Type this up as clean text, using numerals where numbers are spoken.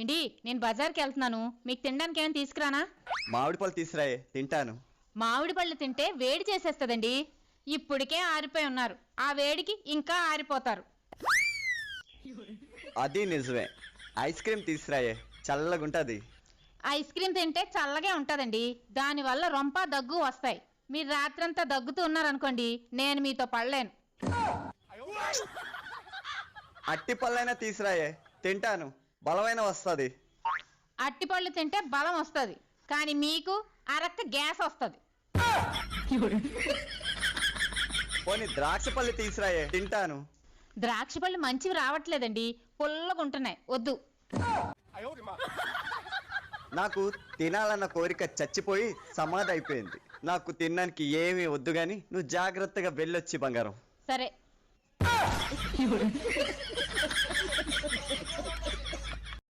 ఏంటి నేను బజార్కి వెళ్తున్నాను, మీకు తినడానికి ఏమైనా తీసుకురానా? మామిడి పళ్ళు తీసురాయే, తింటాను. మామిడి పళ్ళు తింటే వేడి చేసేస్తుందండి. ఇప్పటికే ఆరిపోయి ఉన్నారు, ఆ వేడికి ఇంకా ఆరిపోతారు. అది నిజమే. ఐస్ క్రీమ్ తీసురాయే, చల్లగుంటది. ఐస్ క్రీమ్ తింటే చల్లగే ఉంటుందండి, దానివల్ల రొంప దగ్గు వస్తాయి. మీరు రాత్రంతా దగ్గుతూ ఉన్నారనుకోండి, నేను మీతో పడలేను. అట్టి పళ్ళైనా తీసురాయే, తింటాను. బలమైన వస్తుంది. అట్టిపళ్ళు తింటే బలం వస్తుంది, కానీ మీకు అరక్క గ్యాస్ వస్తుంది. పోనీ ద్రాక్ష పళ్ళు తీసురాయే, తింటాను. ద్రాక్ష పళ్ళు మంచివి రావట్లేదండి, పుల్లగా ఉంటున్నాయి, వద్దు. నాకు తినాలన్న కోరిక చచ్చిపోయి సమాధి అయిపోయింది. నాకు తినడానికి ఏమీ వద్దు గాని నువ్వు జాగ్రత్తగా వెళ్ళొచ్చి బంగారం. సరే.